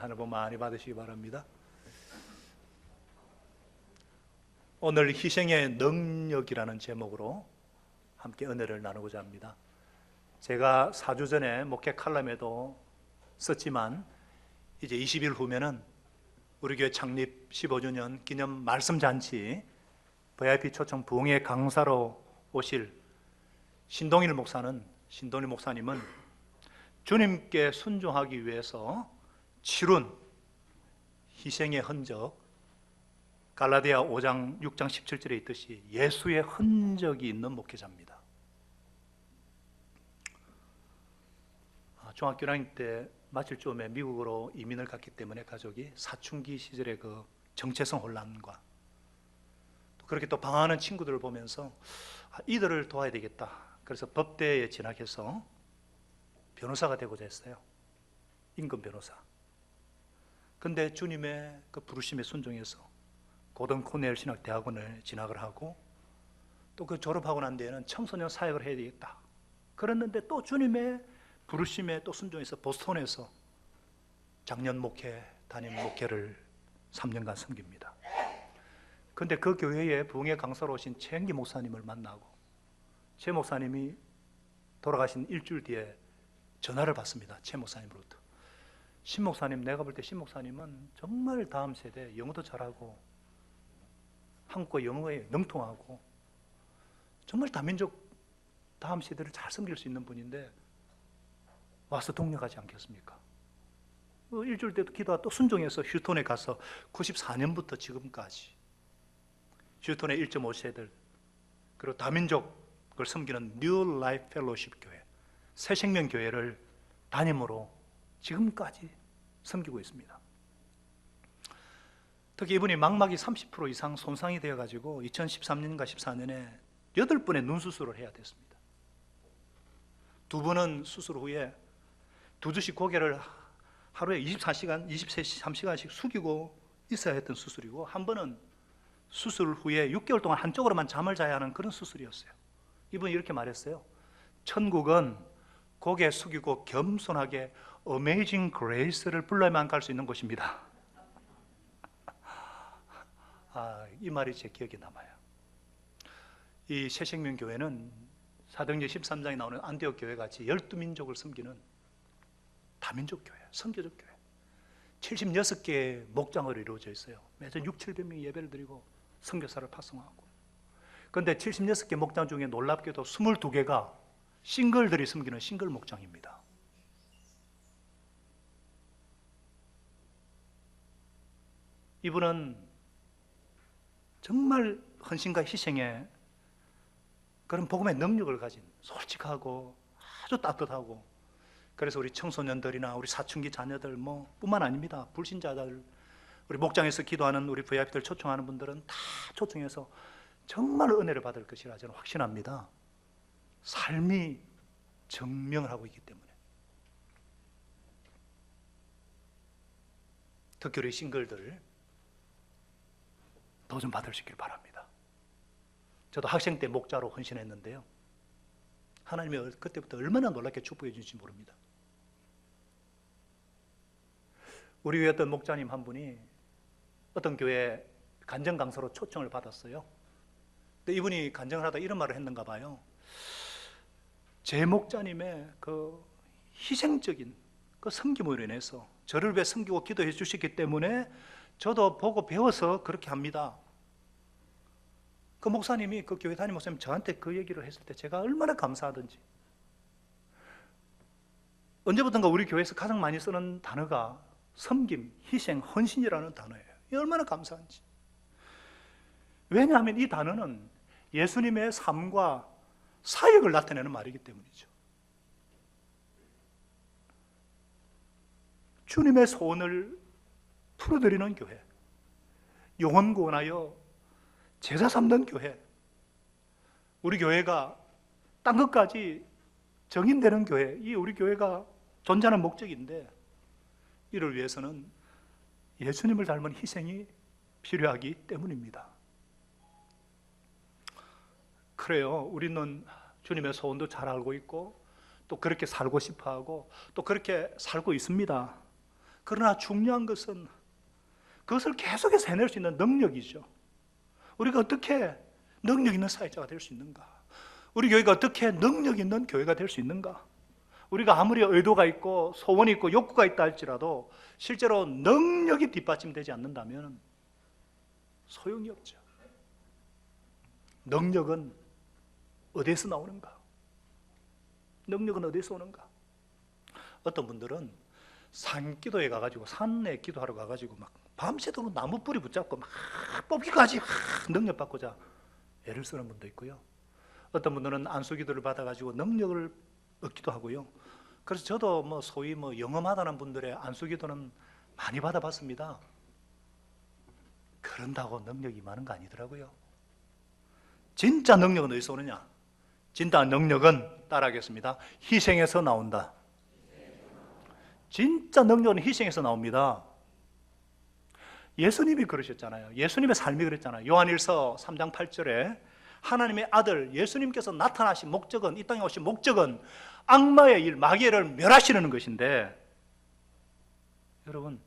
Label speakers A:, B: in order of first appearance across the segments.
A: 하늘 복 많이 받으시기 바랍니다. 오늘 희생의 능력이라는 제목으로 함께 은혜를 나누고자 합니다. 제가 4주 전에 목회 칼럼에도 썼지만 이제 20일 후면은 우리 교회 창립 15주년 기념 말씀 잔치 VIP 초청 부흥회 강사로 오실 신동일 목사님은 주님께 순종하기 위해서 치룬 희생의 흔적, 갈라디아 5장 6장 17절에 있듯이 예수의 흔적이 있는 목회자입니다. 중학교 1학년 때 마칠 즈음에 미국으로 이민을 갔기 때문에 가족이 사춘기 시절의 그 정체성 혼란과 또 그렇게 또 방황하는 친구들을 보면서 이들을 도와야 되겠다. 그래서 법대에 진학해서 변호사가 되고자 했어요. 임금 변호사. 근데 주님의 그 부르심에 순종해서 고등 코넬 신학대학원을 진학을 하고 또 그 졸업하고 난 뒤에는 청소년 사역을 해야 되겠다. 그랬는데 또 주님의 부르심에 또 순종해서 보스턴에서 장년 목회, 담임 목회를 3년간 섬깁니다. 근데 그 교회에 부흥회 강사로 오신 최영기 목사님을 만나고 최 목사님이 돌아가신 일주일 뒤에 전화를 받습니다. 최 목사님으로부터. 신 목사님, 내가 볼 때 신 목사님은 정말 다음 세대 영어도 잘하고 한국어 영어에 능통하고 정말 다민족 다음 세대를 잘 섬길 수 있는 분인데 와서 동력하지 않겠습니까? 일주일 때도 기도하다 또 순종해서 휴턴에 가서 94년부터 지금까지 휴턴의 1.5세들 그리고 다민족을 섬기는 뉴 라이프 펠로우십 교회 새생명교회를 담임으로 지금까지 섬기고 있습니다. 특히 이분이 망막이 30% 이상 손상이 되어가지고 2013년과 14년에 8번의 눈 수술을 해야 됐습니다. 2번은 수술 후에 2주씩 고개를 하루에 24시간, 23시간씩 숙이고 있어야 했던 수술이고 한 번은 수술 후에 6개월 동안 한쪽으로만 잠을 자야 하는 그런 수술이었어요. 이분이 이렇게 말했어요. 천국은 고개 숙이고 겸손하게 Amazing Grace를 불러야만 갈 수 있는 곳입니다. 이 말이 제 기억에 남아요. 이 새생명교회는 사도행전 13장에 나오는 안디옥 교회 같이 12민족을 섬기는 다민족 교회, 선교적 교회 76개의 목장으로 이루어져 있어요. 매년 600~700명이 예배를 드리고 선교사를 파송하고. 그런데 76개 목장 중에 놀랍게도 22개가 싱글들이 섬기는 싱글 목장입니다. 이분은 정말 헌신과 희생에 그런 복음의 능력을 가진 솔직하고 아주 따뜻하고 그래서 우리 청소년들이나 우리 사춘기 자녀들 뿐만 아닙니다. 불신자들 우리 목장에서 기도하는 우리 VIP들 초청하는 분들은 다 초청해서 정말 은혜를 받을 것이라 저는 확신합니다. 삶이 증명을 하고 있기 때문에 특히 우리 싱글들 도전 받을 수 있길 바랍니다. 저도 학생 때 목자로 헌신했는데요. 하나님이 그때부터 얼마나 놀랍게 축복해 주실지 모릅니다. 우리 교회 어떤 목자님 한 분이 어떤 교회 간증 강사로 초청을 받았어요. 근데 이분이 간증을 하다 이런 말을 했는가 봐요. 제 목자님의 그 희생적인 그 섬김으로 인해서 저를 위해 섬기고 기도해 주셨기 때문에 저도 보고 배워서 그렇게 합니다. 그 목사님이 그 교회 담임 목사님 저한테 그 얘기를 했을 때 제가 얼마나 감사하던지. 언제부턴가 우리 교회에서 가장 많이 쓰는 단어가 섬김, 희생, 헌신이라는 단어예요. 이 얼마나 감사한지. 왜냐하면 이 단어는 예수님의 삶과 사역을 나타내는 말이기 때문이죠. 주님의 소원을 풀어드리는 교회, 영혼 구원하여 제자 삼는 교회, 우리 교회가 딴 것까지 정인되는 교회, 이 우리 교회가 존재하는 목적인데 이를 위해서는 예수님을 닮은 희생이 필요하기 때문입니다. 그래요. 우리는 주님의 소원도 잘 알고 있고 또 그렇게 살고 싶어하고 또 그렇게 살고 있습니다. 그러나 중요한 것은 그것을 계속해서 해낼 수 있는 능력이죠. 우리가 어떻게 능력 있는 사회자가 될 수 있는가? 우리 교회가 어떻게 능력 있는 교회가 될 수 있는가? 우리가 아무리 의도가 있고 소원이 있고 욕구가 있다 할지라도 실제로 능력이 뒷받침되지 않는다면 소용이 없죠. 능력은 어디에서 나오는가? 능력은 어디에서 오는가? 어떤 분들은 산기도에 가가지고 산에 기도하러 가가지고 막 밤새도록 나무 뿌리 붙잡고 막 뽑기까지 능력 받고자 애를 쓰는 분도 있고요. 어떤 분들은 안수기도를 받아가지고 능력을 얻기도 하고요. 그래서 저도 뭐 소위 뭐 영험하다는 분들의 안수기도는 많이 받아봤습니다. 그런다고 능력이 많은 거 아니더라고요. 진짜 능력은 어디서 오느냐? 진짜 능력은 따라하겠습니다. 희생에서 나온다. 진짜 능력은 희생에서 나옵니다. 예수님이 그러셨잖아요. 예수님의 삶이 그랬잖아요. 요한일서 3장 8절에 하나님의 아들 예수님께서 나타나신 목적은, 이 땅에 오신 목적은 악마의 일, 마귀를 멸하시려는 것인데, 여러분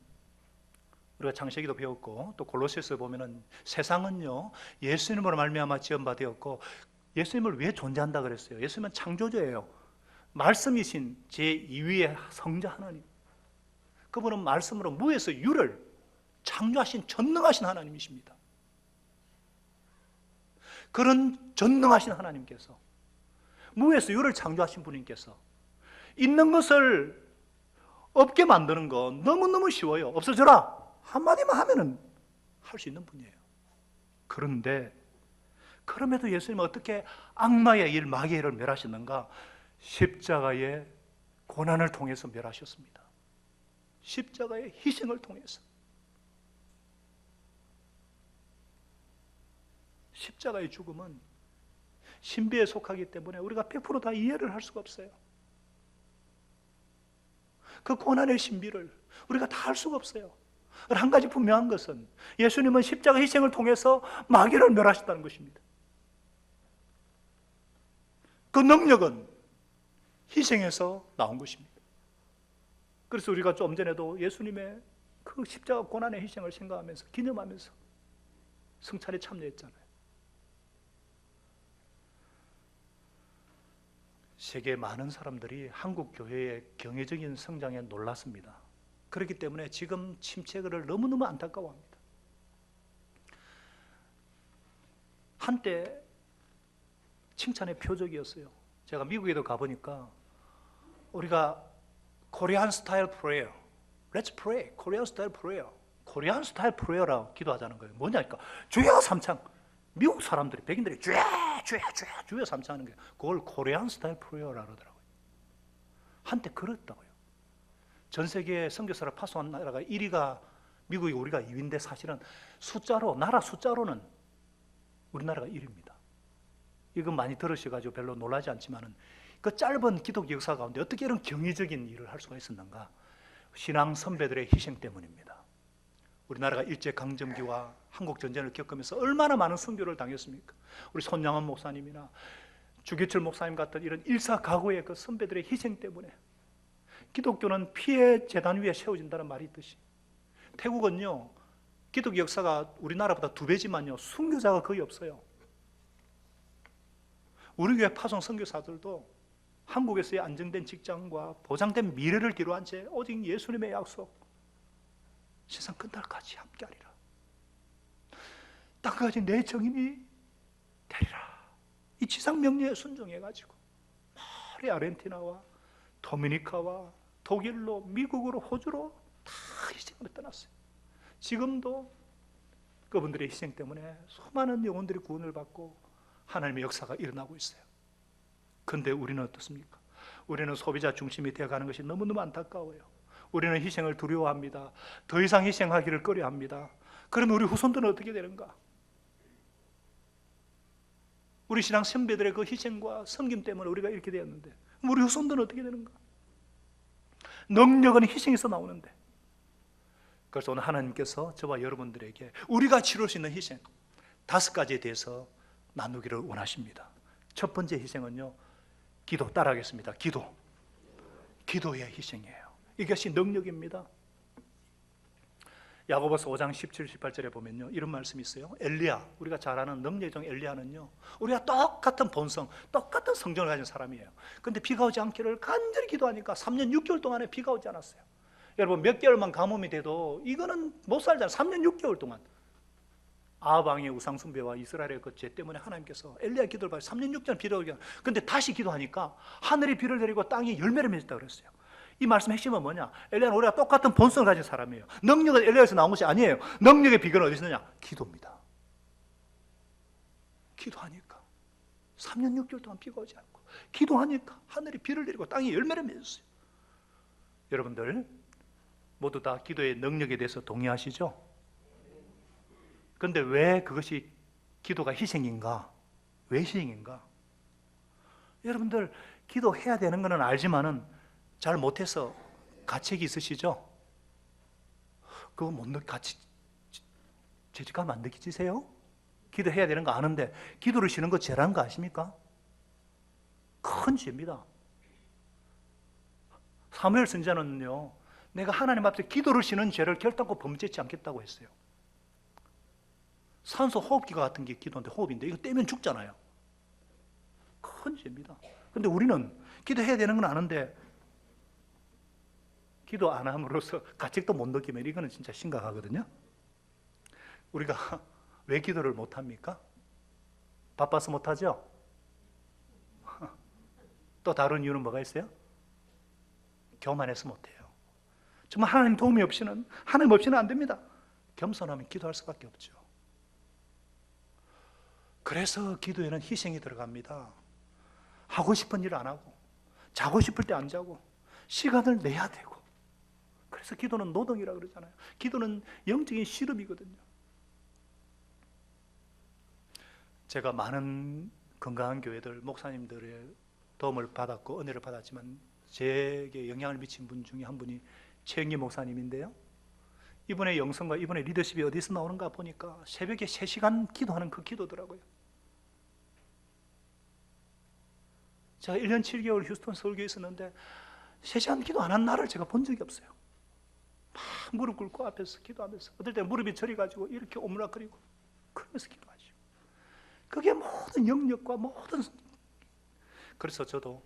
A: 우리가 창세기도 배웠고 또 골로새서 보면은 세상은요 예수님으로 말미암아 지음받았고, 예수님을 왜 존재한다 그랬어요? 예수님은 창조주예요. 말씀이신 제2위의 성자 하나님, 그분은 말씀으로 무에서 유를 창조하신 전능하신 하나님이십니다. 그런 전능하신 하나님께서, 무에서 유를 창조하신 분님께서 있는 것을 없게 만드는 건 너무너무 쉬워요. 없어져라 한마디만 하면은 할 수 있는 분이에요. 그런데 그럼에도 예수님은 어떻게 악마의 일, 마귀의 일을 멸하셨는가? 십자가의 고난을 통해서 멸하셨습니다. 십자가의 희생을 통해서. 십자가의 죽음은 신비에 속하기 때문에 우리가 100% 다 이해를 할 수가 없어요. 그 고난의 신비를 우리가 다 할 수가 없어요. 한 가지 분명한 것은 예수님은 십자가 희생을 통해서 마귀를 멸하셨다는 것입니다. 그 능력은 희생에서 나온 것입니다. 그래서 우리가 좀 전에도 예수님의 그 십자가 고난의 희생을 생각하면서 기념하면서 성찬에 참여했잖아요. 세계 많은 사람들이 한국 교회의 경외적인 성장에 놀랐습니다. 그렇기 때문에 지금 침체를 너무너무 안타까워합니다. 한때 칭찬의 표적이었어요. 제가 미국에도 가보니까 우리가 코리안 스타일 프레이어, Let's pray, 코리안 스타일 프레이어, 코리안 스타일 프레이어라고 기도하자는 거예요. 뭐냐니까 주여 삼창, 미국 사람들이, 백인들이 주여 주여 주여 주여 삼창하는 거예요. 그걸 코리안 스타일 프레이어라고 그러더라고요. 한때 그랬다고요. 전 세계 선교사를 파송한 나라가 1위가 미국이, 우리가 2위인데 사실은 숫자로, 나라 숫자로는 우리나라가 1위입니다. 이건 많이 들으셔가지고 별로 놀라지 않지만은 그 짧은 기독 역사 가운데 어떻게 이런 경이적인 일을 할 수가 있었는가? 신앙 선배들의 희생 때문입니다. 우리나라가 일제강점기와 한국전쟁을 겪으면서 얼마나 많은 순교를 당했습니까? 우리 손양원 목사님이나 주기철 목사님 같은 이런 일사각오의 그 선배들의 희생 때문에 기독교는 피의 제단 위에 세워진다는 말이 있듯이, 태국은요 기독 역사가 우리나라보다 2배지만요 순교자가 거의 없어요. 우리 교회 파송 선교사들도 한국에서의 안정된 직장과 보장된 미래를 뒤로한 채 오직 예수님의 약속, 세상 끝날까지 함께하리라, 땅까지 내 정인이 되리라, 이 지상 명령에 순종해가지고 멀리 아르헨티나와 도미니카와 독일로, 미국으로, 호주로 다 희생을 떠났어요. 지금도 그분들의 희생 때문에 수많은 영혼들이 구원을 받고 하나님의 역사가 일어나고 있어요. 그런데 우리는 어떻습니까? 우리는 소비자 중심이 되어가는 것이 너무너무 안타까워요. 우리는 희생을 두려워합니다. 더 이상 희생하기를 꺼려합니다. 그러면 우리 후손들은 어떻게 되는가? 우리 신앙 선배들의 그 희생과 섬김 때문에 우리가 이렇게 되었는데 우리 후손들은 어떻게 되는가? 능력은 희생에서 나오는데. 그래서 오늘 하나님께서 저와 여러분들에게 우리가 치룰 수 있는 희생 5가지에 대해서 나누기를 원하십니다. 첫 번째 희생은요, 기도. 따라하겠습니다. 기도의 희생이에요. 이것이 능력입니다. 야고보서 5장 17, 18절에 보면요, 이런 말씀이 있어요. 엘리야, 우리가 잘 아는 능력종 엘리야는요, 우리가 똑같은 본성, 똑같은 성정을 가진 사람이에요. 근데 비가 오지 않기를 간절히 기도하니까 3년 6개월 동안에 비가 오지 않았어요. 여러분, 몇 개월만 가뭄이 돼도 이거는 못 살잖아요. 3년 6개월 동안. 아합 왕의 우상 숭배와 이스라엘의 그 죄 때문에 하나님께서 엘리야 기도를 받아 3년 6개월 비를 오게. 근데 다시 기도하니까 하늘이 비를 내리고 땅이 열매를 맺었다 그랬어요. 이 말씀 핵심은 뭐냐? 엘리야는 우리가 똑같은 본성을 가진 사람이에요. 능력은 엘리야에서 나온 것이 아니에요. 능력의 비결은 어디서 있느냐? 기도입니다. 기도하니까 3년 6개월 동안 비가 오지 않고, 기도하니까 하늘이 비를 내리고 땅이 열매를 맺었어요. 여러분들 모두 다 기도의 능력에 대해서 동의하시죠? 그런데 왜 그것이 기도가 희생인가? 왜 희생인가? 여러분들 기도해야 되는 것은 알지만은 잘 못해서 가책이 있으시죠? 그거 못 같이 죄책감 안 느끼세요? 기도해야 되는 거 아는데 기도를 쉬는 거 죄라는 거 아십니까? 큰 죄입니다. 사무엘 선지자는요, 내가 하나님 앞에 기도를 쉬는 죄를 결단코 범죄치 않겠다고 했어요. 산소 호흡기가 같은 게 기도인데, 호흡인데 이거 떼면 죽잖아요. 큰 죄입니다. 근데 우리는 기도해야 되는 건 아는데 기도 안 함으로써 가책도 못 느끼면 이거는 진짜 심각하거든요. 우리가 왜 기도를 못 합니까? 바빠서 못 하죠? 또 다른 이유는 뭐가 있어요? 교만해서 못 해요. 정말 하나님 도움이 없이는, 하나님 없이는 안 됩니다. 겸손하면 기도할 수밖에 없죠. 그래서 기도에는 희생이 들어갑니다. 하고 싶은 일 안 하고, 자고 싶을 때 안 자고, 시간을 내야 되고. 그래서 기도는 노동이라고 그러잖아요. 기도는 영적인 씨름이거든요. 제가 많은 건강한 교회들, 목사님들의 도움을 받았고 은혜를 받았지만 제게 영향을 미친 분 중에 한 분이 최영기 목사님인데요, 이분의 영성과 이분의 리더십이 어디서 나오는가 보니까 새벽에 3시간 기도하는 그 기도더라고요. 제가 1년 7개월 휴스턴 서울교회에 있었는데 3시간 기도 안 한 날을 제가 본 적이 없어요. 막 무릎 꿇고 앞에서 기도하면서, 어떨 때 무릎이 저리가지고 이렇게 오므락거리고 그러면서 기도하시고, 그게 모든 영역과 모든. 그래서 저도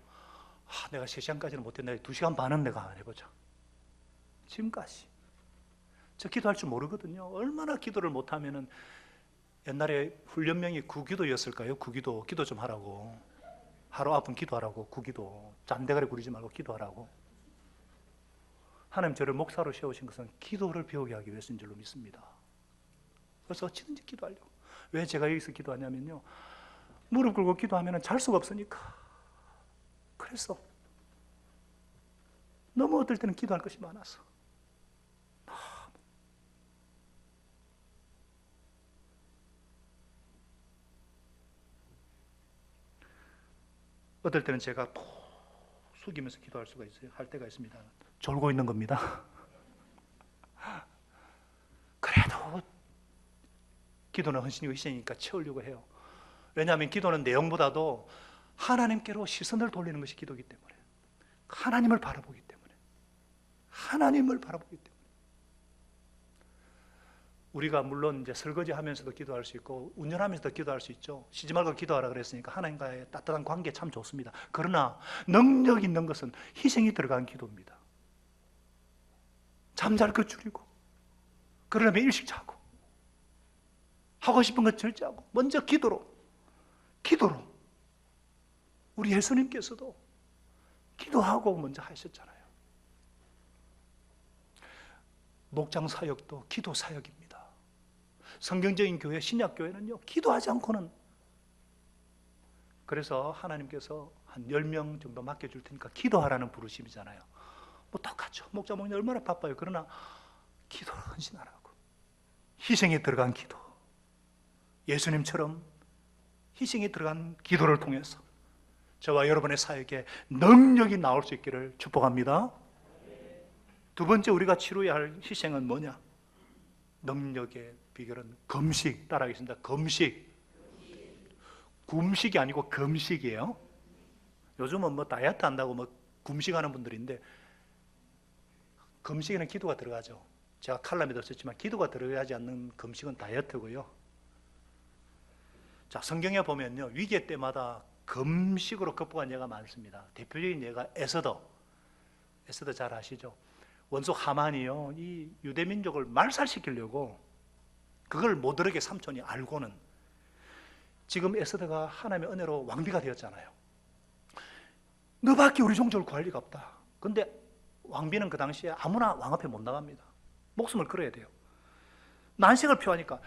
A: 내가 3시간까지는 못했는데 2시간 반은 내가 안 해보자. 지금까지 저 기도할 줄 모르거든요. 얼마나 기도를 못하면은, 옛날에 훈련명이 구기도였을까요? 구기도, 기도 좀 하라고, 하루 아픈 기도하라고, 구기도, 잔대가리 구리지 말고 기도하라고. 하나님 저를 목사로 세우신 것은 기도를 배우게 하기 위해서인 줄로 믿습니다. 그래서 어찌든지 기도하려고. 왜 제가 여기서 기도하냐면요, 무릎 꿇고 기도하면 잘 수가 없으니까. 그래서 너무 어떨 때는 기도할 것이 많아서. 어떨 때는 제가 푹 숙이면서 기도할 수가 있어요. 할 때가 있습니다. 졸고 있는 겁니다. 그래도 기도는 헌신이고 희생이니까 채우려고 해요. 왜냐하면 기도는 내용보다도 하나님께로 시선을 돌리는 것이 기도이기 때문에, 하나님을 바라보기 때문에, 하나님을 바라보기 때문에. 우리가 물론 이제 설거지 하면서도 기도할 수 있고 운전하면서도 기도할 수 있죠. 쉬지 말고 기도하라 그랬으니까 하나님과의 따뜻한 관계 참 좋습니다. 그러나 능력 있는 것은 희생이 들어간 기도입니다. 잠잘 것 줄이고, 그러려면 일찍 자고, 하고 싶은 것 절제하고, 먼저 기도로 우리 예수님께서도 기도하고 먼저 하셨잖아요. 목장 사역도 기도 사역입니다. 성경적인 교회, 신약 교회는요, 기도하지 않고는. 그래서 하나님께서 한 10명 정도 맡겨줄 테니까 기도하라는 부르심이잖아요. 뭐 똑같죠. 목자 목녀 얼마나 바빠요. 그러나 기도를 헌신하라고. 희생에 들어간 기도, 예수님처럼 희생에 들어간 기도를 통해서 저와 여러분의 사역에 능력이 나올 수 있기를 축복합니다. 두 번째 우리가 치루어야 할 희생은 뭐냐? 능력의 비결은 금식. 따라하겠습니다. 금식. 굶식이 아니고 금식이에요. 요즘은 뭐 다이어트 한다고 뭐 금식하는 분들인데, 금식에는 기도가 들어가죠. 제가 칼럼에도 썼지만 기도가 들어가지 않는 금식은 다이어트고요. 자, 성경에 보면요, 위기 때마다 금식으로 극복한 예가 많습니다. 대표적인 예가 에스더 잘 아시죠? 원수 하만이요, 이 유대 민족을 말살시키려고 그걸 모드르게 삼촌이 알고는 지금 에스더가 하나님의 은혜로 왕비가 되었잖아요. 너밖에 우리 종족을 구할 리가 없다. 근데 왕비는 그 당시에 아무나 왕 앞에 못 나갑니다. 목숨을 걸어야 돼요. 난색을 표하니까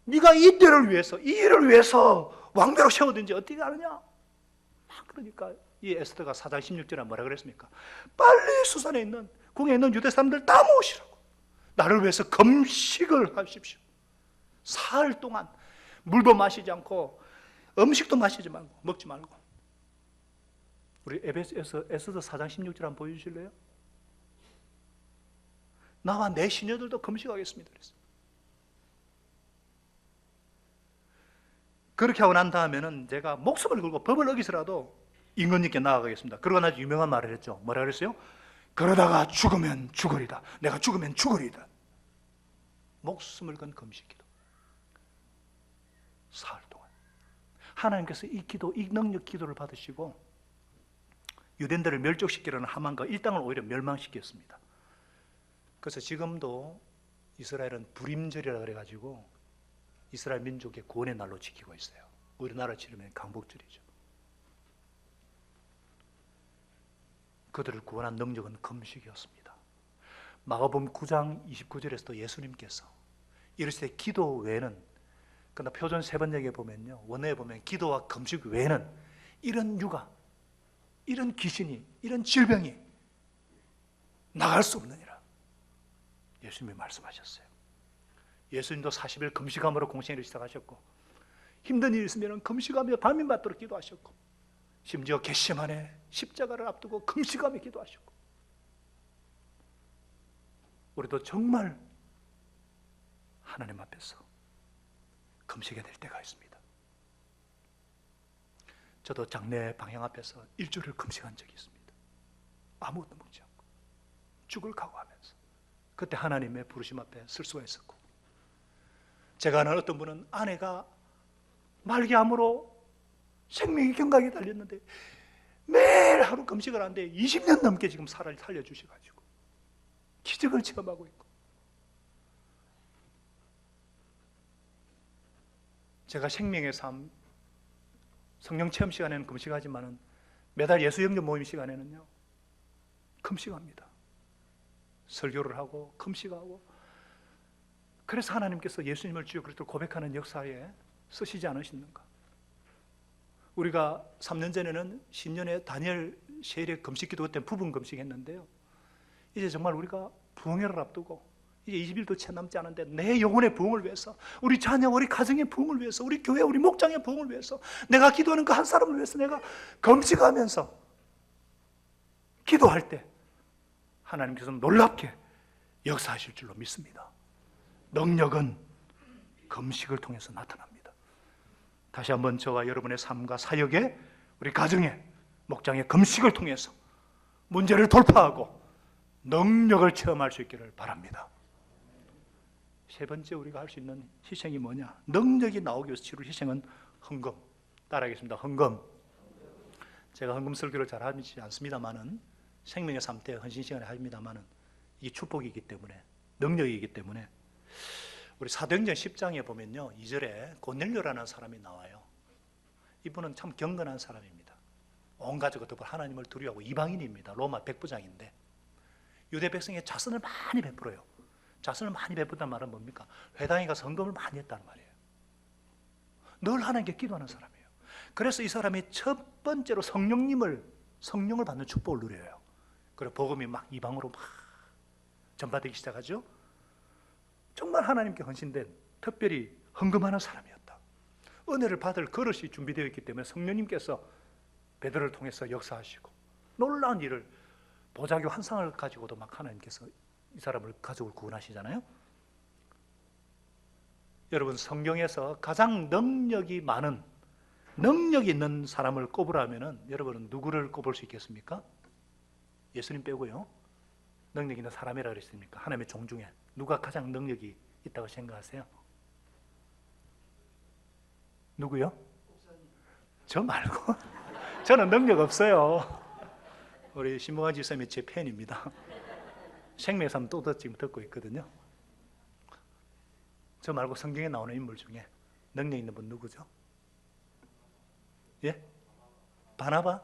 A: 네가 이 때를 위해서, 이 일을 위해서 왕비로 세우든지 어떻게 하느냐. 그러니까 이 에스더가 4장 16절에 뭐라 그랬습니까? 빨리 수산에 있는, 궁에 있는 유대 사람들 다 모으시라고. 나를 위해서 금식을 하십시오. 사흘 동안 물도 마시지 않고 음식도 마시지 말고 먹지 말고. 우리 에스더 4장 16절 한번 보여주실래요? 나와 내 시녀들도 금식하겠습니다 그랬어요. 그렇게 하고 난 다음에는 제가 목숨을 걸고 법을 어기서라도 임금님께 나아가겠습니다. 그러고 나서 유명한 말을 했죠. 뭐라 그랬어요? 그러다가 죽으면 죽으리다. 내가 죽으면 죽으리다. 목숨을 건 금식기도. 사흘 동안 하나님께서 이 기도, 이 능력 기도를 받으시고 유대인들을 멸족시키려는 하만과 일당을 오히려 멸망시켰습니다. 그래서 지금도 이스라엘은 불임절이라 그래가지고 이스라엘 민족의 구원의 날로 지키고 있어요. 우리나라 치르면 강복절이죠. 그들을 구원한 능력은 금식이었습니다. 마가복음 9장 29절에서도 예수님께서 이르시되 기도 외에는, 그러나 표준 세번역에 보면요, 원어에 보면 기도와 금식 외에는 이런 유가, 이런 귀신이, 이런 질병이 나갈 수 없느니라 예수님이 말씀하셨어요. 예수님도 40일 금식함으로 공생애를 시작하셨고, 힘든 일이 있으면 금식하며 밤이 맞도록 기도하셨고, 심지어 겟세마네 십자가를 앞두고 금식하며 기도하셨고, 우리도 정말 하나님 앞에서 금식해야 될 때가 있습니다. 저도 장례 방향 앞에서 일주일을 금식한 적이 있습니다. 아무것도 먹지 않고 죽을 각오하면서. 그때 하나님의 부르심 앞에 설 수가 있었고, 제가 아는 어떤 분은 아내가 말기암으로 생명의 경각에 달렸는데 매일 하루 금식을 하는데 20년 넘게 지금 살려주셔가지고 기적을 체험하고 있고, 제가 생명의 삶 성령 체험 시간에는 금식하지만은 매달 예수 영접 모임 시간에는요 금식합니다. 설교를 하고 금식하고. 그래서 하나님께서 예수님을 주여 그리스도를 고백하는 역사에 쓰시지 않으셨는가? 우리가 3년 전에는 신년에 다니엘 세례 금식 기도 때 부분 금식했는데요, 이제 정말 우리가 부흥회를 앞두고 이제 20일도 채 남지 않은데 내 영혼의 부흥을 위해서, 우리 자녀, 우리 가정의 부흥을 위해서, 우리 교회, 우리 목장의 부흥을 위해서, 내가 기도하는 그 한 사람을 위해서 내가 금식하면서 기도할 때 하나님께서 놀랍게 역사하실 줄로 믿습니다. 능력은 금식을 통해서 나타납니다. 다시 한번 저와 여러분의 삶과 사역에, 우리 가정에, 목장의 금식을 통해서 문제를 돌파하고 능력을 체험할 수 있기를 바랍니다. 세 번째 우리가 할 수 있는 희생이 뭐냐? 능력이 나오기 위해서 치룰 희생은 헌금. 따라하겠습니다. 헌금. 제가 헌금 설교를 잘 하지 않습니다만은, 생명의 삶 때 헌신 시간에 합니다만은, 이게 축복이기 때문에, 능력이기 때문에, 우리 사도행전 10장에 보면요 2절에 고넬료라는 사람이 나와요. 이분은 참 경건한 사람입니다. 온 가족과 더불어 하나님을 두려워하고 이방인입니다. 로마 백부장인데 유대 백성에 자선을 많이 베풀어요. 자선을 많이 베푼다는 말은 뭡니까? 회당에 가서 헌금을 많이 했다는 말이에요. 늘 하나님께 기도하는 사람이에요. 그래서 이 사람이 첫 번째로 성령을 받는 축복을 누려요. 그리고 복음이 막 이방으로 막 전파되기 시작하죠. 정말 하나님께 헌신된, 특별히 헌금하는 사람이었다. 은혜를 받을 그릇이 준비되어 있기 때문에 성령님께서 베드로를 통해서 역사하시고 놀라운 일을, 보자기 환상을 가지고도 막 하나님께서 이 사람을, 가족을 구원하시잖아요. 여러분, 성경에서 가장 능력이 많은, 능력이 있는 사람을 꼽으라면은 여러분은 누구를 꼽을 수 있겠습니까? 예수님 빼고요. 능력 있는 사람이라 그랬습니까? 하나님의 종 중에 누가 가장 능력이 있다고 생각하세요? 누구요? 저 말고. 저는 능력 없어요. 우리 신봉환 지사님이 제 팬입니다. 생명삼 또 지금 듣고 있거든요. 저 말고 성경에 나오는 인물 중에 능력 있는 분 누구죠? 예? 바나바?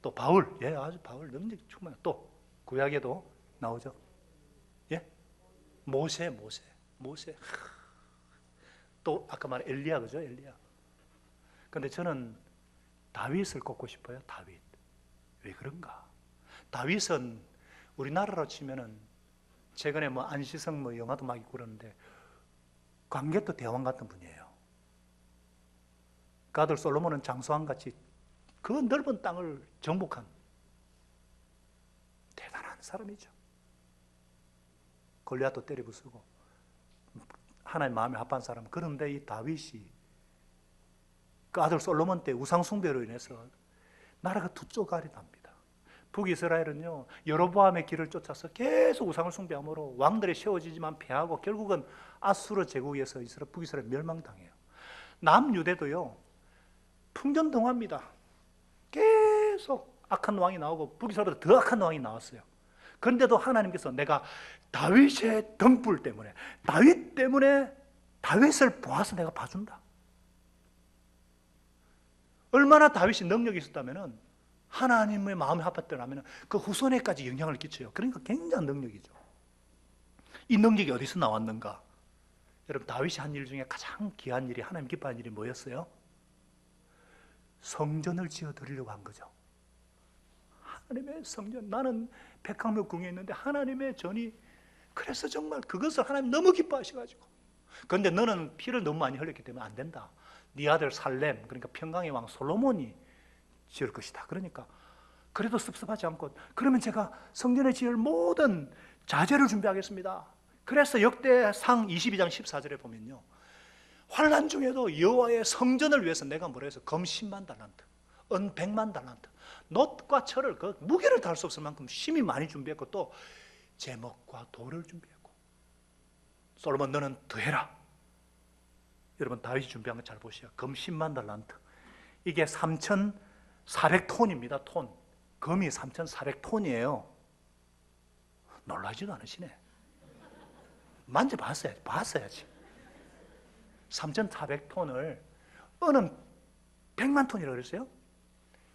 A: 또 바울. 예, 아주 바울 능력 충만해. 또 구약에도 나오죠. 예? 모세. 또 아까 말한 엘리야, 그죠? 엘리야. 근데 저는 다윗을 꼽고 싶어요. 다윗. 왜 그런가? 다윗은 우리나라로 치면은 최근에 뭐 안시성 뭐 영화도 막 있고 그러는데 광개토 대왕 같은 분이에요. 그 아들 솔로몬은 장수왕 같이 그 넓은 땅을 정복한 대단한 사람이죠. 골리앗도 때려 부수고 하나님 마음에 합한 사람. 그런데 이 다윗이 그 아들 솔로몬 때 우상 숭배로 인해서 나라가 두 쪼가리 납니다. 북이스라엘은요 여로보암의 길을 쫓아서 계속 우상을 숭배함으로 왕들이 세워지지만 패하고 결국은 아수르 제국에서 북이스라엘 멸망당해요. 남유대도요 풍전등화입니다. 계속 악한 왕이 나오고 북이스라엘도 더 악한 왕이 나왔어요. 그런데도 하나님께서 내가 다윗의 등불 때문에 다윗 때문에 다윗을 보아서 내가 봐준다. 얼마나 다윗이 능력이 있었다면 하나님의 마음에 합했더라면 그 후손에까지 영향을 끼쳐요. 그러니까 굉장한 능력이죠. 이 능력이 어디서 나왔는가? 여러분 다윗이 한 일 중에 가장 귀한 일이 하나님 기뻐하는 일이 뭐였어요? 성전을 지어 드리려고 한 거죠. 하나님의 성전. 나는 백향목 궁에 있는데 하나님의 전이 그래서 정말 그것을 하나님 너무 기뻐하셔가지고 그런데 너는 피를 너무 많이 흘렸기 때문에 안 된다. 네 아들 살렘 그러니까 평강의 왕 솔로몬이 지을 것이다. 그러니까 그래도 섭섭하지 않고 그러면 제가 성전에 지을 모든 자재를 준비하겠습니다. 그래서 역대상 22장 14절에 보면요 환난 중에도 여호와의 성전을 위해서 내가 뭐라 해서 검 10만 달란트 은 100만 달란트 놋과 철을 그 무게를 다할 수 없을 만큼 심히 많이 준비했고 또 제목과 돌을 준비했고 솔로몬 너는 더해라. 여러분 다윗이 준비한 거 잘 보시죠. 검 10만 달란트 이게 3,400톤입니다. 톤. 검이 3,400톤이에요. 놀라지도 않으시네. 봤어야지. 3,400톤을 은은 100만 톤이라고 그랬어요.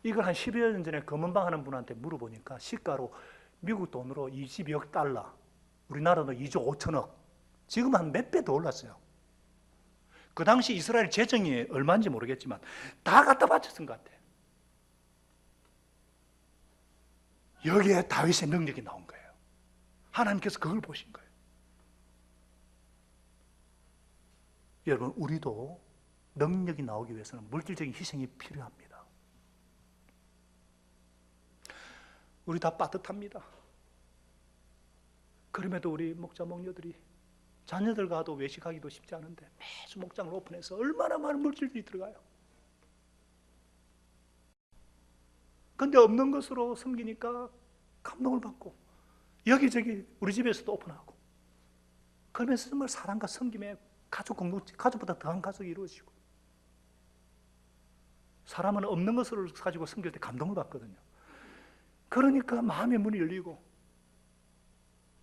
A: 이걸 한 10여 년 전에 검은방 하는 분한테 물어보니까 시가로 미국 돈으로 22억 달러 우리나라 돈 2조 5천억 지금 한 몇 배 더 올랐어요. 그 당시 이스라엘 재정이 얼마인지 모르겠지만 다 갖다 바쳤던 것 같아요. 여기에 다윗의 능력이 나온 거예요. 하나님께서 그걸 보신 거예요. 여러분 우리도 능력이 나오기 위해서는 물질적인 희생이 필요합니다. 우리 다 빠듯합니다. 그럼에도 우리 목자 목녀들이 자녀들과도 외식하기도 쉽지 않은데 매주 목장을 오픈해서 얼마나 많은 물질들이 들어가요. 그런데 없는 것으로 섬기니까 감동을 받고 여기저기 우리 집에서도 오픈하고 그러면서 정말 사랑과 섬김에 가족보다 더한 가족이 이루어지고 사람은 없는 것을 가지고 섬길 때 감동을 받거든요. 그러니까 마음의 문이 열리고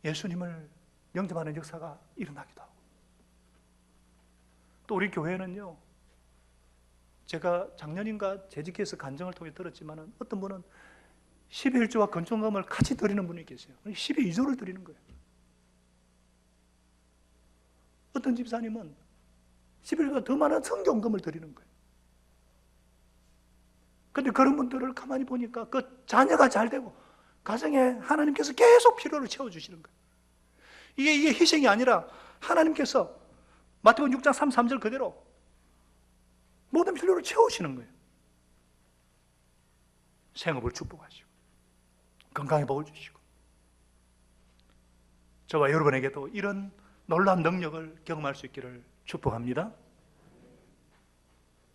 A: 예수님을 영접하는 역사가 일어나기도 하고 또 우리 교회는요 제가 작년인가 재직해서 간증을 통해 들었지만 어떤 분은 10의 1조와 건축금을 같이 드리는 분이 계세요. 10의 2조를 드리는 거예요. 어떤 집사님은 10의 1조보다 더 많은 성경금을 드리는 거예요. 그런데 그런 분들을 가만히 보니까 그 자녀가 잘 되고 가정에 하나님께서 계속 필요를 채워주시는 거예요. 이게 희생이 아니라 하나님께서 마태복음 6장 33절 그대로 모든 필요를 채우시는 거예요. 생업을 축복하시고 건강의 복을 주시고 저와 여러분에게도 이런 놀라운 능력을 경험할 수 있기를 축복합니다.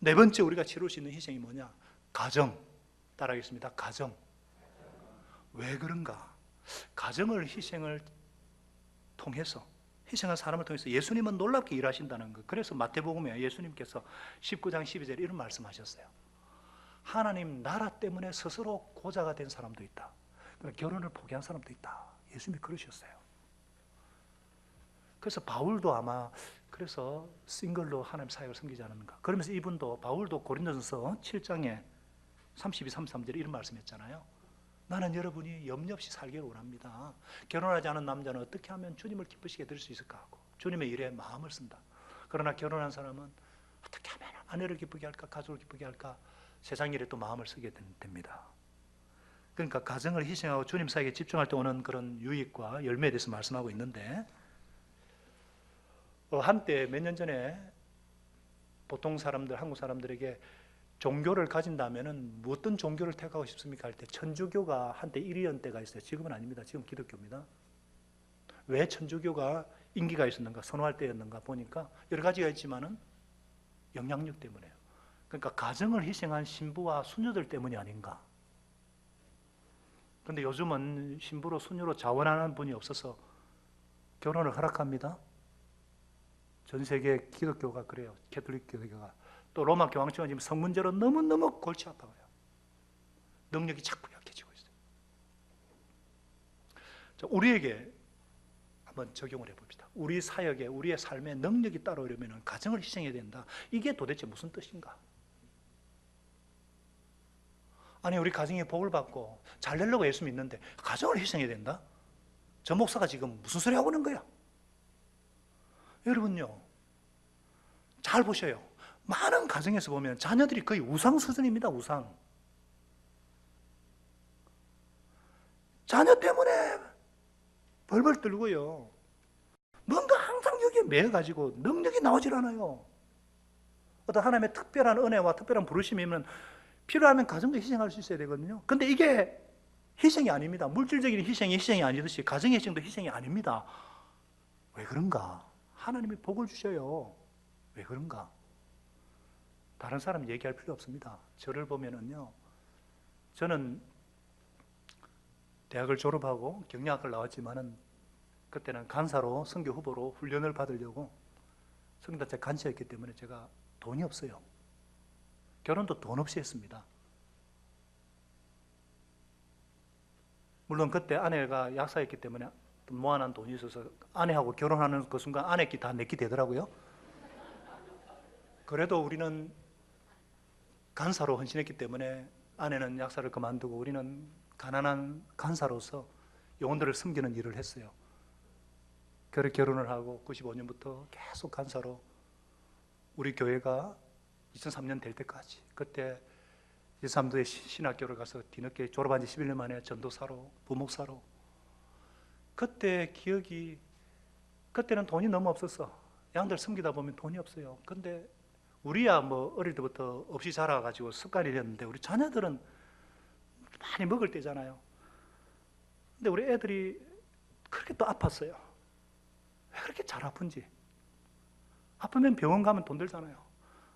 A: 네 번째 우리가 치룰 수 있는 희생이 뭐냐? 가정. 따라하겠습니다. 가정. 왜 그런가? 가정을 희생한 사람을 통해서 예수님은 놀랍게 일하신다는 것. 그래서 마태복음에 예수님께서 19장 12절에 이런 말씀하셨어요. 하나님 나라 때문에 스스로 고자가 된 사람도 있다. 결혼을 포기한 사람도 있다. 예수님이 그러셨어요. 그래서 바울도 아마 그래서 싱글로 하나님 사역을 섬기지 않았는가. 그러면서 바울도 고린도전서 7장에 32, 33절에 이런 말씀했잖아요. 나는 여러분이 염려 없이 살기를 원합니다. 결혼하지 않은 남자는 어떻게 하면 주님을 기쁘시게 될 수 있을까 하고 주님의 일에 마음을 쓴다. 그러나 결혼한 사람은 어떻게 하면 아내를 기쁘게 할까, 가족을 기쁘게 할까, 세상 일에 또 마음을 쓰게 됩니다. 그러니까 가정을 희생하고 주님 사역에 집중할 때 오는 그런 유익과 열매에 대해서 말씀하고 있는데, 한때 몇 년 전에 보통 사람들, 한국 사람들에게 종교를 가진다면은 어떤 종교를 택하고 싶습니까? 할 때 천주교가 한때 1위였던 때가 있어요. 지금은 아닙니다. 지금 기독교입니다. 왜 천주교가 인기가 있었는가, 선호할 때였는가 보니까 여러 가지가 있지만은 영향력 때문에요. 그러니까 가정을 희생한 신부와 수녀들 때문이 아닌가. 그런데 요즘은 신부로 수녀로 자원하는 분이 없어서 결혼을 허락합니다. 전 세계 기독교가 그래요. 캐톨릭 교회가. 또 로마 교황청은 지금 성문제로 너무너무 골치 아파요. 능력이 자꾸 약해지고 있어요. 자, 우리에게 한번 적용을 해봅시다. 우리 사역에, 우리의 삶에 능력이 따라오려면 가정을 희생해야 된다. 이게 도대체 무슨 뜻인가? 아니, 우리 가정에 복을 받고 잘 되려고 예수 믿는데 가정을 희생해야 된다? 저 목사가 지금 무슨 소리 하고 있는 거야? 여러분요, 잘 보셔요. 많은 가정에서 보면 자녀들이 거의 우상 수준입니다. 우상. 자녀 때문에 벌벌 떨고요. 뭔가 항상 여기에 매여가지고 능력이 나오질 않아요. 어떤 하나님의 특별한 은혜와 특별한 부르심이면 필요하면 가정도 희생할 수 있어야 되거든요. 근데 이게 희생이 아닙니다. 물질적인 희생이 아니듯이 가정의 희생도 희생이 아닙니다. 왜 그런가? 하나님이 복을 주셔요. 왜 그런가? 다른 사람 얘기할 필요 없습니다. 저를 보면은요, 저는 대학을 졸업하고 경영학을 나왔지만은 그때는 간사로 선교 후보로 훈련을 받으려고 선교단체 간사였기 때문에 제가 돈이 없어요. 결혼도 돈 없이 했습니다. 물론 그때 아내가 약사였기 때문에 모아놓은 돈이 있어서 아내하고 결혼하는 그 순간 아내 끼 다 내 끼 되더라고요. 그래도 우리는 간사로 헌신했기 때문에 아내는 약사를 그만두고 우리는 가난한 간사로서 영혼들을 섬기는 일을 했어요. 결혼을 하고 95년부터 계속 간사로 우리 교회가 2003년 될 때까지, 그때 2003도에 신학교를 가서 뒤늦게 졸업한 지 11년 만에 전도사로, 부목사로, 그때 기억이, 그때는 돈이 너무 없었어. 양들 섬기다 보면 돈이 없어요. 근데 우리야 뭐 어릴 때부터 없이 자라가지고 습관이 됐는데 우리 자녀들은 많이 먹을 때잖아요. 근데 우리 애들이 그렇게 또 아팠어요. 왜 그렇게 잘 아픈지. 아프면 병원 가면 돈 들잖아요.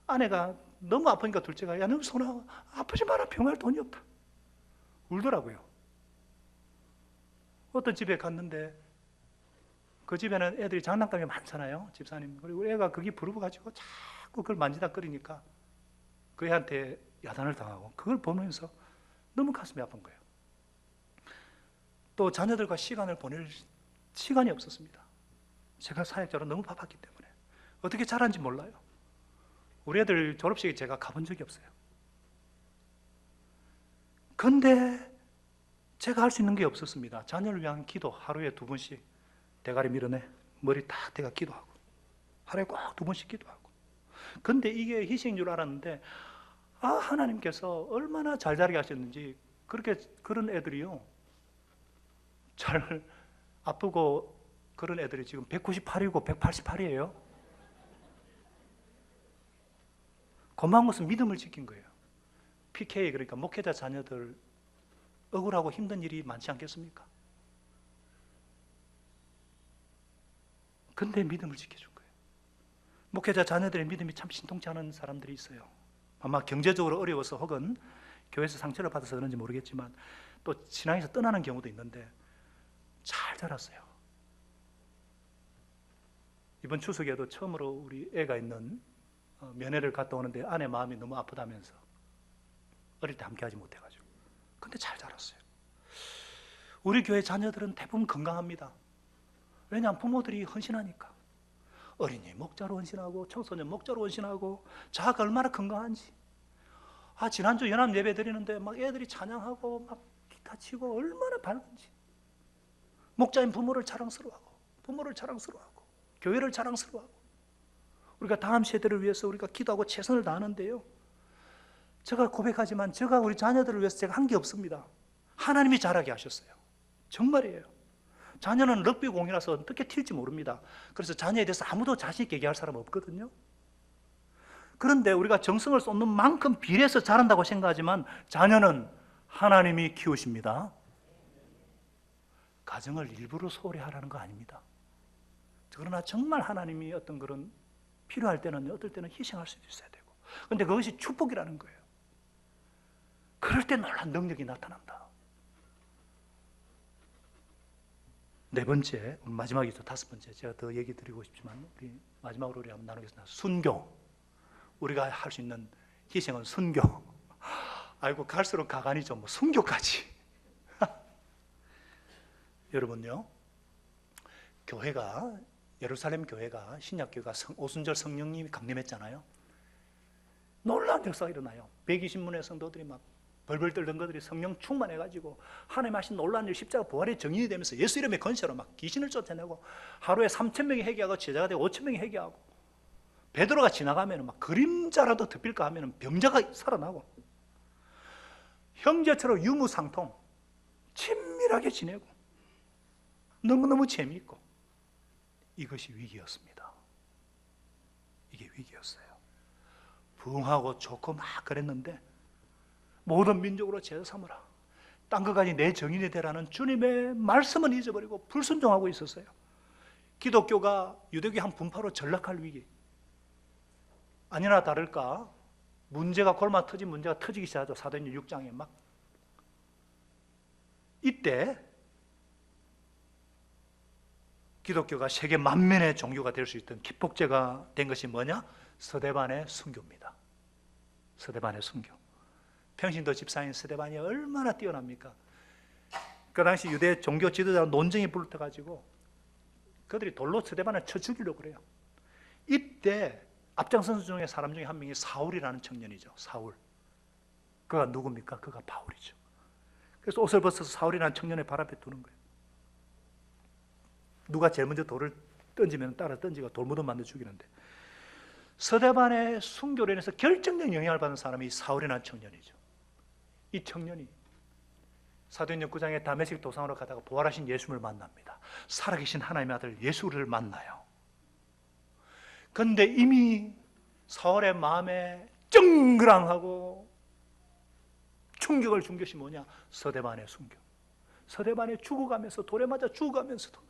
A: 아내가 너무 아프니까 둘째가, 야, 너 손아, 아프지 마라, 병원 갈 돈이 없다. 울더라고요. 어떤 집에 갔는데 그 집에는 애들이 장난감이 많잖아요, 집사님. 그리고 애가 거기 부르고가지고 자꾸 그걸 만지작거리니까 그 애한테 야단을 당하고, 그걸 보면서 너무 가슴이 아픈 거예요. 또 자녀들과 시간을 보낼 시간이 없었습니다. 제가 사역자로 너무 바빴기 때문에 어떻게 자란지 몰라요. 우리 애들 졸업식에 제가 가본 적이 없어요. 근데 제가 할 수 있는 게 없었습니다. 자녀를 위한 기도, 하루에 2번씩 대가리 밀어내, 머리 딱 대가 기도하고, 하루에 꼭 2번씩 기도하고. 근데 이게 희생인 줄 알았는데, 하나님께서 얼마나 잘 자라게 하셨는지, 그런 애들이요, 잘 아프고 그런 애들이 지금 198이고 188이에요. 고마운 것은 믿음을 지킨 거예요. PK, 그러니까 목회자 자녀들 억울하고 힘든 일이 많지 않겠습니까? 근데 믿음을 지켜준 거예요. 목회자 자녀들의 믿음이 참 신통치 않은 사람들이 있어요. 아마 경제적으로 어려워서 혹은 교회에서 상처를 받아서 그런지 모르겠지만 또 신앙에서 떠나는 경우도 있는데, 잘 자랐어요. 이번 추석에도 처음으로 우리 애가 있는 면회를 갔다 오는데 아내 마음이 너무 아프다면서 어릴 때 함께 하지 못해가지고. 근데 잘 자랐어요. 우리 교회 자녀들은 대부분 건강합니다. 왜냐하면 부모들이 헌신하니까. 어린이 목자로 헌신하고 청소년 목자로 헌신하고 자아가 얼마나 건강한지. 지난주 연합 예배 드리는데 막 애들이 찬양하고 막 기타 치고 얼마나 밝은지. 목자인 부모를 자랑스러워하고 교회를 자랑스러워하고. 우리가 다음 세대를 위해서 우리가 기도하고 최선을 다하는데요, 제가 고백하지만 제가 우리 자녀들을 위해서 제가 한 게 없습니다. 하나님이 잘하게 하셨어요. 정말이에요. 자녀는 럭비 공이라서 어떻게 튈지 모릅니다. 그래서 자녀에 대해서 아무도 자신 있게 얘기할 사람 없거든요. 그런데 우리가 정성을 쏟는 만큼 비례해서 자란다고 생각하지만 자녀는 하나님이 키우십니다. 가정을 일부러 소홀히 하라는 거 아닙니다. 그러나 정말 하나님이 어떤 그런 필요할 때는 어떨 때는 희생할 수도 있어야 되고, 그런데 그것이 축복이라는 거예요. 그럴 때 놀라운 능력이 나타난다. 네 번째, 마지막이죠. 다섯 번째, 제가 더 얘기 드리고 싶지만 우리 마지막으로 우리 한번 나누겠습니다. 순교. 우리가 할 수 있는 희생은 순교. 아이고 갈수록 가관이죠. 뭐 순교까지. 여러분요, 교회가, 예루살렘 교회가, 신약교회가 오순절 성령님이 강림했잖아요. 놀라운 역사가 일어나요. 120문의 성도들이 막 벌벌 떨던 것들이 성령 충만해가지고 하나님 하신 놀라운 일, 십자가 부활의 정인이 되면서 예수 이름의 건세로 막 귀신을 쫓아내고 하루에 3,000명이 회개하고 제자가 되고 5,000명이 회개하고, 베드로가 지나가면 막 그림자라도 덮일까 하면 병자가 살아나고, 형제처럼 유무상통 친밀하게 지내고 너무너무 재미있고, 이것이 위기였습니다. 이게 위기였어요. 부흥하고 좋고 막 그랬는데 모든 민족으로 제자 삼으라, 딴 것까지 내 정인이 되라는 주님의 말씀은 잊어버리고 불순종하고 있었어요. 기독교가 유대교의 한 분파로 전락할 위기. 아니나 다를까 문제가 골마 터진 문제가 터지기 시작하죠. 사도행전 6장에 막. 이때 기독교가 세계 만면의 종교가 될 수 있던 기폭제가 된 것이 뭐냐? 스데반의 순교입니다. 스데반의 순교. 평신도 집사인 스데반이 얼마나 뛰어납니까? 그 당시 유대 종교 지도자 논쟁이 불터가지고 그들이 돌로 스데반을 쳐 죽이려고 그래요. 이때 앞장선 중에 사람 중에 한 명이 사울이라는 청년이죠. 사울. 그가 누굽니까? 그가 바울이죠. 그래서 옷을 벗어서 사울이라는 청년의 발 앞에 두는 거예요. 누가 제일 먼저 돌을 던지면 따라 던지고 돌무덤 만들어 죽이는데, 스데반의 순교로 인해서 결정적인 영향을 받은 사람이 사울이라는 청년이죠. 이 청년이 사도행전 9장에 다메섹 도상으로 가다가 부활하신 예수를 만납니다. 살아계신 하나님의 아들 예수를 만나요. 그런데 이미 사울의 마음에 쩡그랑하고 충격을 준 것이 뭐냐? 스데반의 순교. 스데반이 죽어가면서, 돌에 맞아 죽어가면서도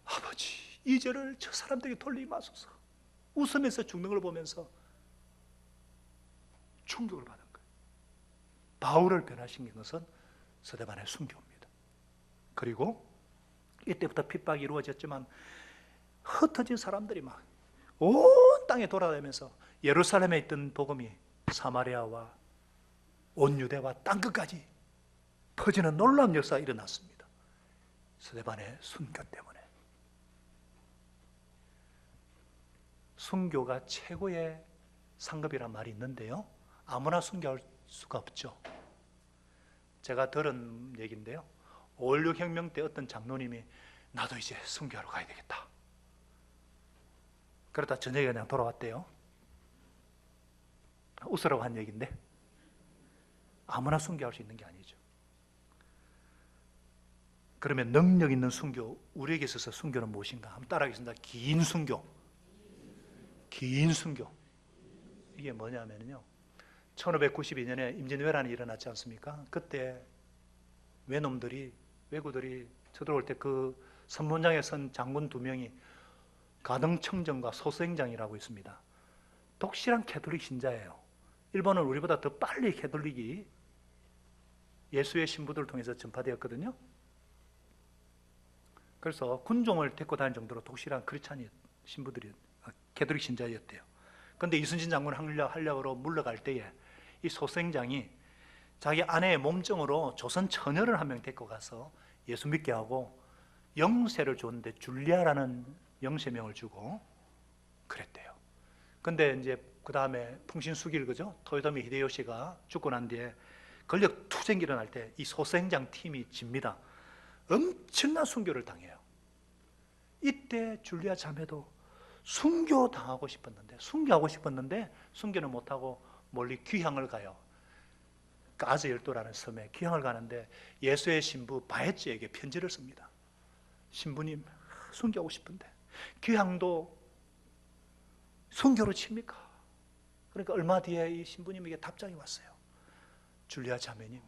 A: 아버지 이 죄를 저 사람들에게 돌리지 마소서, 웃으면서 죽는 걸 보면서 충격을 받은 거예요. 바울을 변화시킨 것은 스데반의 순교입니다. 그리고 이때부터 핍박이 이루어졌지만 흩어진 사람들이 막 온 땅에 돌아다니면서 예루살렘에 있던 복음이 사마리아와 온 유대와 땅 끝까지 퍼지는 놀라운 역사가 일어났습니다. 스데반의 순교 때문에. 순교가 최고의 상급이란 말이 있는데요, 아무나 순교할 수가 없죠. 제가 들은 얘기인데요, 5.16 혁명 때 어떤 장로님이 나도 이제 순교하러 가야 되겠다, 그러다 저녁에 그냥 돌아왔대요. 웃으라고 한 얘기인데 아무나 순교할 수 있는 게 아니죠. 그러면 능력 있는 순교, 우리에게 있어서 순교는 무엇인가? 한번 따라하겠습니다. 긴 순교. 긴 순교. 이게 뭐냐면요, 1592년에 임진왜란이 일어났지 않습니까? 그때 왜구들이 쳐들어올 때 그 선문장에 선 장군 2명이 가등청정과 소수행장이라고 있습니다. 독실한 캐톨릭 신자예요. 일본은 우리보다 더 빨리 캐톨릭이 예수의 신부들을 통해서 전파되었거든요. 그래서 군종을 데리고 다닐 정도로 독실한 크리스찬 신부들이 캐톨릭 신자였대요. 그런데 이순신 장군 한력으로 물러갈 때에 이 소생장이 자기 아내의 몸종으로 조선 처녀를 한 명 데리고 가서 예수 믿게 하고 영세를 줬는데 줄리아라는 영세명을 주고 그랬대요. 근데 이제 그 다음에 풍신수길, 그죠? 토요토미 히데요시가 죽고 난 뒤에 권력 투쟁이 일어날 때 이 소생장 팀이 집니다. 엄청난 순교를 당해요. 이때 줄리아 자매도 순교하고 싶었는데 순교는 못하고 멀리 귀향을 가요. 가즈 열도라는 섬에 귀향을 가는데 예수의 신부 바에츠에게 편지를 씁니다. 신부님, 순교하고 싶은데 귀향도 순교로 칩니까? 그러니까 얼마 뒤에 이 신부님에게 답장이 왔어요. 줄리아 자매님,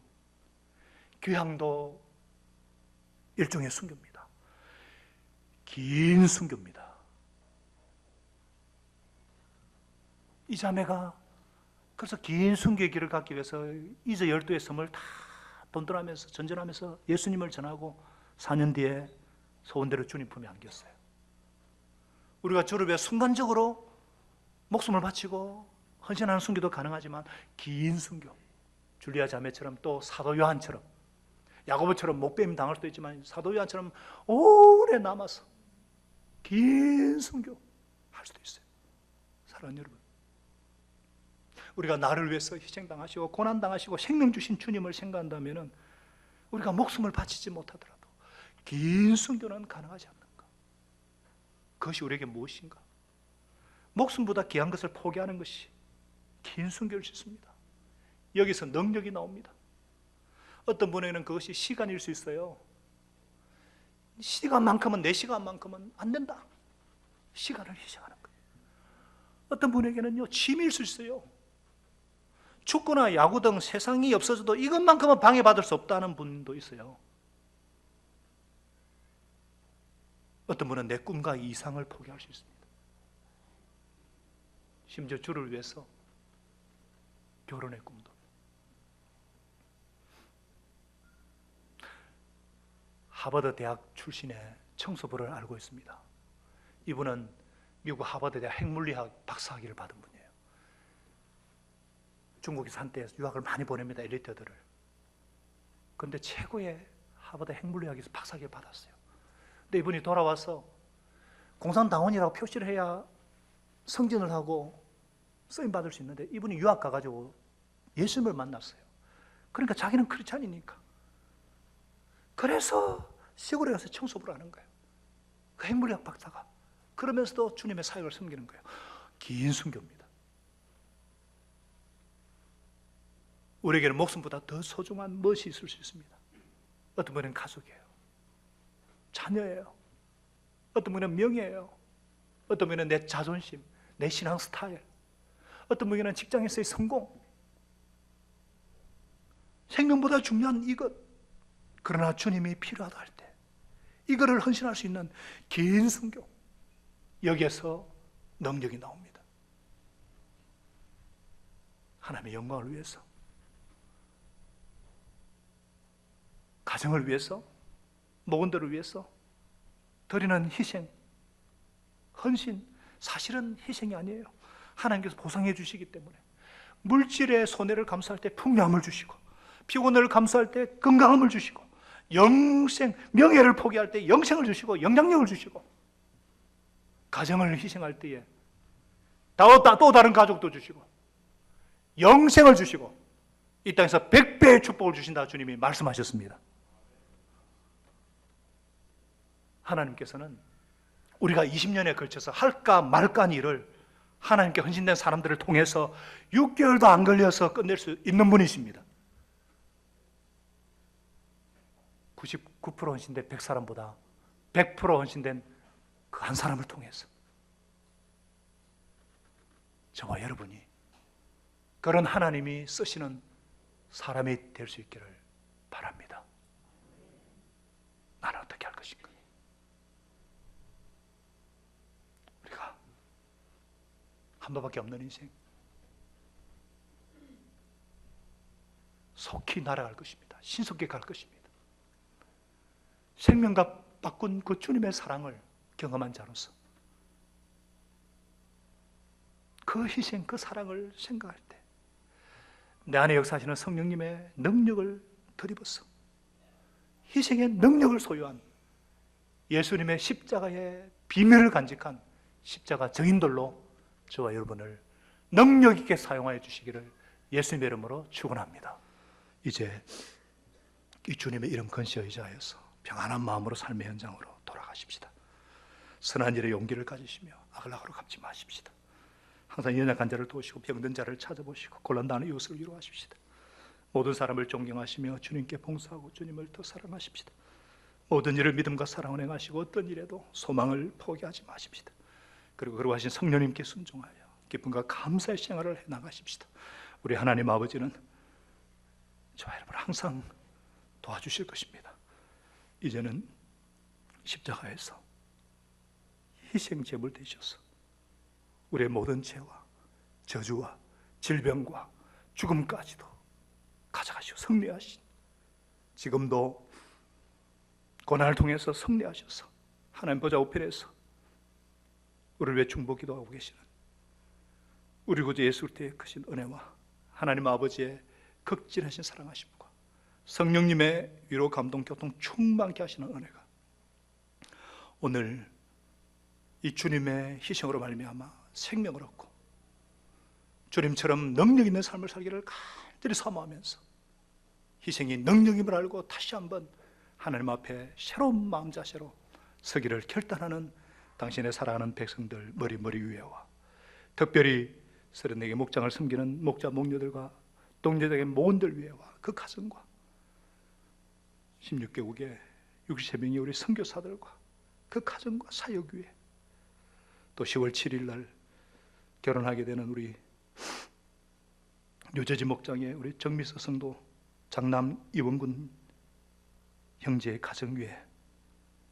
A: 귀향도 일종의 순교입니다. 긴 순교입니다. 이 자매가 그래서 긴 순교의 길을 갖기 위해서 이제 12의 섬을 다 돈돌아면서 전전하면서 예수님을 전하고 4년 뒤에 소원대로 주님 품에 안겼어요. 우리가 주를 위해 순간적으로 목숨을 바치고 헌신하는 순교도 가능하지만 긴 순교, 줄리아 자매처럼 또 사도 요한처럼, 야고보처럼 목배임 당할 수도 있지만 사도 요한처럼 오래 남아서 긴 순교 할 수도 있어요. 사랑하는 여러분, 우리가 나를 위해서 희생당하시고 고난당하시고 생명 주신 주님을 생각한다면 우리가 목숨을 바치지 못하더라도 긴 순교는 가능하지 않는가? 그것이 우리에게 무엇인가? 목숨보다 귀한 것을 포기하는 것이 긴 순교를 짓습니다. 여기서 능력이 나옵니다. 어떤 분에게는 그것이 시간일 수 있어요. 시간만큼은, 내 시간만큼은 안 된다. 시간을 희생하는 거예요. 어떤 분에게는요, 취미일 수 있어요. 축구나 야구 등 세상이 없어져도 이것만큼은 방해받을 수 없다는 분도 있어요. 어떤 분은 내 꿈과 이상을 포기할 수 있습니다. 심지어 주를 위해서 결혼의 꿈도. 하버드 대학 출신의 청소부를 알고 있습니다. 이분은 미국 하버드 대학 핵물리학 박사학위를 받은 분이에요. 중국에서 한때 유학을 많이 보냅니다, 엘리트들을. 그런데 최고의 하버드 핵물리학에서 박사학위를 받았어요. 근데 이분이 돌아와서 공산당원이라고 표시를 해야 승진을 하고 쓰임 받을 수 있는데 이분이 유학 가가지고 예수님을 만났어요. 그러니까 자기는 크리스찬이니까. 그래서 시골에 가서 청소부를 하는 거예요. 그 핵물리학 박사가. 그러면서도 주님의 사역을 섬기는 거예요. 긴 순교입니다. 우리에게는 목숨보다 더 소중한 무엇이 있을 수 있습니다. 어떤 분은 가족이에요. 자녀예요. 어떤 분은 명예예요. 어떤 분은 내 자존심, 내 신앙 스타일, 어떤 분에게는 직장에서의 성공, 생명보다 중요한 이것. 그러나 주님이 필요하다 할 때 이거를 헌신할 수 있는 긴 순교, 여기에서 능력이 나옵니다. 하나님의 영광을 위해서, 가정을 위해서, 목원들을 위해서 드리는 희생, 헌신, 사실은 희생이 아니에요. 하나님께서 보상해 주시기 때문에. 물질의 손해를 감수할 때 풍요함을 주시고, 피곤을 감수할 때 건강함을 주시고, 영생, 명예를 포기할 때 영생을 주시고 영향력을 주시고, 가정을 희생할 때에 또 다른 가족도 주시고 영생을 주시고 이 땅에서 100배의 축복을 주신다 주님이 말씀하셨습니다. 하나님께서는 우리가 20년에 걸쳐서 할까 말까 일을 하나님께 헌신된 사람들을 통해서 6개월도 안 걸려서 끝낼 수 있는 분이십니다. 99% 헌신된 100사람보다 100% 헌신된 그 한 사람을 통해서 저와 여러분이 그런 하나님이 쓰시는 사람이 될 수 있기를 바랍니다. 나는 어떻게 할 것인가? 우리가 한 번밖에 없는 인생, 속히 날아갈 것입니다. 신속히 갈 것입니다. 생명과 바꾼 그 주님의 사랑을 경험한 자로서 그 희생, 그 사랑을 생각할 때 내 안에 역사하시는 성령님의 능력을 드리버서 희생의 능력을 소유한 예수님의 십자가의 비밀을 간직한 십자가 증인들로 저와 여러분을 능력 있게 사용하여 주시기를 예수님의 이름으로 축원합니다. 이제 이 주님의 이름 근시에 의지하여서 평안한 마음으로 삶의 현장으로 돌아가십시다. 선한 일에 용기를 가지시며 악을 악으로 갚지 마십시다. 항상 연약한 자를 도우시고 병든 자를 찾아보시고 곤란당하는 이웃을 위로하십시다. 모든 사람을 존경하시며 주님께 봉사하고 주님을 더 사랑하십시다. 모든 일을 믿음과 사랑을 행하시고 어떤 일에도 소망을 포기하지 마십시다. 그리고 그러하신 성령님께 순종하여 기쁨과 감사의 생활을 해나가십시다. 우리 하나님 아버지는 저와 여러분을 항상 도와주실 것입니다. 이제는 십자가에서 희생 제물 되셔서 우리의 모든 죄와 저주와 질병과 죽음까지도 가져가시고 승리하신, 지금도 고난을 통해서 승리하셔서 하나님 보좌 우편에서 우리를 위해 중보 기도하고 계시는 우리 구주 예수 그리스도의 크신 은혜와 하나님 아버지의 극진하신 사랑하심과 성령님의 위로 감동 교통 충만케 하시는 은혜가 오늘 이 주님의 희생으로 말미암아 생명을 얻고 주님처럼 능력 있는 삶을 살기를 간절히 사모하면서 희생이 능력임을 알고 다시 한번 하나님 앞에 새로운 마음 자세로 서기를 결단하는 당신의 사랑하는 백성들 머리 위에와 특별히 34개 목장을 섬기는 목자 목녀들과 동료들의 모원들 위에와 그 가정과 16개국의 63명의 우리 선교사들과 그 가정과 사역 위에 또 10월 7일 날 결혼하게 되는 우리 뉴저지 목장의 우리 정미서 성도 장남 이원군 형제의 가정 위에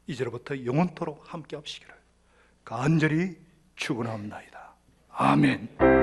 A: 이제로부터 영원토록 함께 하시기를 간절히 축원하옵나이다. 아멘.